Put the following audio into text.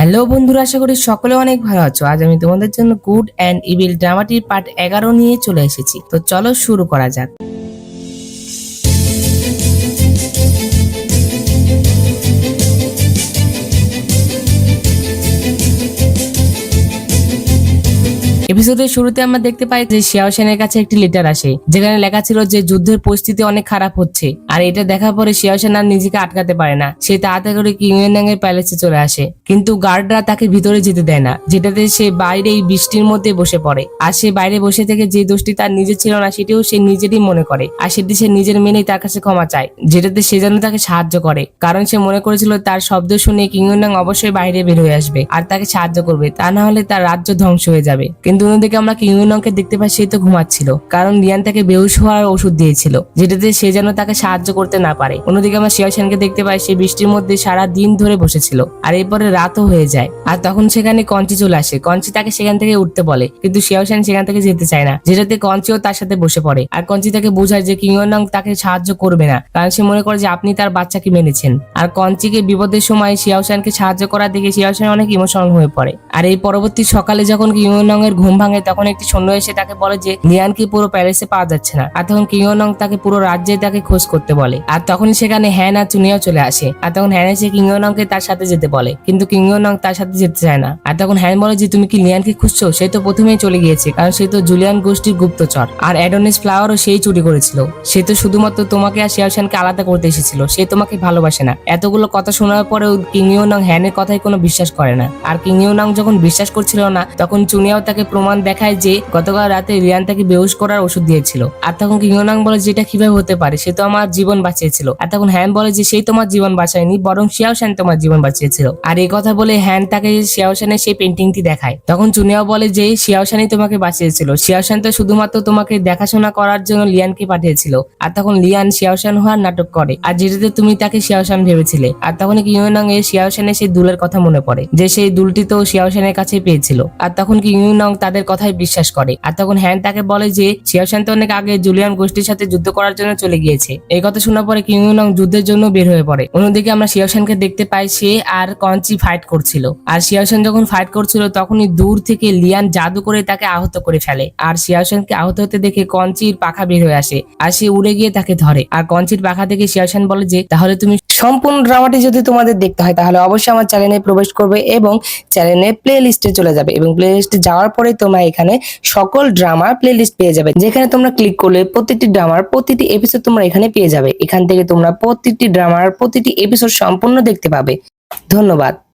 Hello বন্ধুরা, আশা করি সকলে অনেক ভালো আছো। আজ আমি তোমাদের জন্য গুড অ্যান্ড ইভিল ড্রামাটির পার্ট 11 নিয়ে চলে এসেছি। তো চলো শুরু করা যাক। এপিসোডের শুরুতে আমরা দেখতে পাই যে শিয়াও সেনের কাছে একটি লেটার আসে, যেখানে লেখা ছিল যে যুদ্ধের পরিস্থিতি অনেক খারাপ হচ্ছে। আর এটা দেখার পরে শিয়াও সেন আর নিজেকে আটকাতে পারে না, সে তাড়াতাড়ি করে কিং ইউনাং এর প্যালেসে চলে আসে। কিন্তু গার্ডরা তাকে ভিতরে যেতে দেয় না, যেটাতে সে বাইরে এই বৃষ্টির মধ্যে বসে পড়ে। আর সে বাইরে বসে থেকে যে দোষটি তার নিজের ছিল না সেটিও সে নিজেরই মনে করে, আর সেটি সে নিজের মেনেই তার কাছে ক্ষমা চায়, যেটাতে সে যেন তাকে সাহায্য করে। কারণ সে মনে করেছিল তার শব্দ শুনে কিং ইউনাং অবশ্যই বাইরে বের হয়ে আসবে আর তাকে সাহায্য করবে, তা না হলে তার রাজ্য ধ্বংস হয়ে যাবে। কিন্তু অন্যদিকে আমরা কিং ইউনাংকে দেখতে পাই সে তো ঘুমাচ্ছিল, কারণ লিয়ান তাকে বেহুশ হওয়ার ওষুধ দিয়েছিল, যেটাতে সে যেন তাকে সাহায্য করতে না পারে। অন্যদিকে আমরা শিয়াও সেনকে দেখতে পাই সে বৃষ্টির মধ্যে সারা দিন ধরে বসেছিল, আর এরপরে রাতও হয়ে যায়। আর তখন সেখানে কঞ্চি চলে আসে। কঞ্চি তাকে সেখান থেকে উঠতে বলে, কিন্তু শিয়াও সেন সেখান থেকে যেতে চায় না, যেটাতে কঞ্চিও তার সাথে বসে পড়ে। আর কঞ্চি তাকে বোঝায় যে কিং ইউনাং তাকে সাহায্য করবে না, কারণ সে মনে করে যে আপনি তার বাচ্চাকে মেনেছেন। আর কঞ্চিকে বিপদের সময় শিয়াও সেনকে সাহায্য করার দিকে শিয়াও সেন অনেক ইমোশনাল হয়ে পড়ে। আর এই পরবর্তী সকালে যখন কিং ইউনাং এর ঘুম ভাঙে, তখন একটি সৈন্য এসে তাকে বলে যে লিয়ানকে পুরো প্যালেসে পাওয়া যাচ্ছে না। আর তখন কিং ইউনাং তাকে পুরো রাজ্যে তাকে খোঁজ করতে বলে। আর তখন সেখানে হ্যান আর চুনিয়াও চলে আসে। আর তখন হ্যান এসে কিং ইউনাংকে তার সাথে যেতে বলে, কিন্তু কিং ইউনাং তার সাথে যেতে চায় না। আর তখন হ্যান বলে যে তুমি কি লিয়ানকে খুঁজছো? সে তো প্রথমেই চলে গিয়েছে, কারণ সে তো জুলিয়ান গোষ্ঠীর গুপ্তচর, আর অ্যাডোনিস ফ্লাওয়ারও সেই চুরি করেছিল। সে তো শুধুমাত্র তোমাকে আর শিয়াও সেনকে আলাদা করতে এসেছিল, সে তোমাকে ভালোবাসে না। এতগুলো কথা শোনার পরেও কিং ইউনাং হ্যানের কথায় কোনো বিশ্বাস করে না। আর কিং ইউনাং যখন বিশ্বাস করছিল না, তখন চুনিয়াও তাকে প্রমাণ দেখায় যে গতকাল রাতে লিয়ান তাকে বেহুশ করার ওষুধ দিয়েছিল। আর তখন কিং ইউনাং বলে যে এটা কিভাবে হতে পারে, সে তো আমার জীবন বাঁচিয়েছিল। আর তখন হ্যান বলে যে সেই তোমার জীবন বাঁচায়নি, বরং শিয়াও সেন তোমার জীবন বাঁচিয়েছিল। আর এই কথা বলে হ্যান তাকে শিয়াও সেনের সেই পেন্টিংটি দেখায়। তখন চুনিয়াও বলে যে শিয়াও সেনই তোমাকে বাঁচিয়েছিল, শিয়াও সেন তো শুধুমাত্র তোমাকে দেখাশোনা করার জন্য লিয়ানকে পাঠিয়েছিল। আর তখন লিয়ান শিয়াও সেন হওয়ার নাটক করে, আর যেটাতে তুমি তাকে শিয়াও সেন ভেবেছিলে। আর তখন কিং ইউনাং এর শিয়াও সেনের সেই দুলের কথা মনে পড়ে, যে সেই দুলটি তো শিয়াও সেনের কাছেই পেয়েছিল। আর তখন কিং ইউনাং তাদের কথাই বিশ্বাস করে। আর তখন হ্যান তাকে বলে যে শিয়াও সেন তো অনেক আগে জুলিয়ান গোষ্ঠীর সাথে যুদ্ধ করার জন্য চলে গিয়েছে। এই কথা শোনার পরে কিং ইউনাং যুদ্ধের জন্য বের হয়ে পড়ে। অন্যদিকে আমরা শিয়াও সেনকে দেখতে পাই সে আর কঞ্চি ফাইট করছিল। আর শিয়াও সেন যখন ফাইট করছিল, তখনই দূর থেকে লিয়ান জাদু করে তাকে আহত করে ফেলে। আর শিয়াও সেনকে আহত হতে দেখে কঞ্চির পাখা বের হয়ে আসে, আর সে উড়ে গিয়ে তাকে ধরে। আর কঞ্চির পাখা দেখে শিয়াও সেন বলে যে তাহলে তুমি সম্পূর্ণ ড্রামাটি যদি তোমাদের দেখতে হয়, তাহলে অবশ্যই আমার চ্যানেলে প্রবেশ করবে এবং চ্যানেলে প্লে লিস্টে চলে যাবে, এবং প্লে লিস্টে যাওয়ার পরে তোমরা এখানে সকল ড্রামার প্লে লিস্ট পেয়ে যাবে, যেখানে তোমরা ক্লিক করলে প্রতিটি ড্রামার প্রতিটি এপিসোড তোমরা এখানে পেয়ে যাবে। এখান থেকে তোমরা প্রতিটি ড্রামার প্রতিটি এপিসোড সম্পূর্ণ দেখতে পাবে। ধন্যবাদ।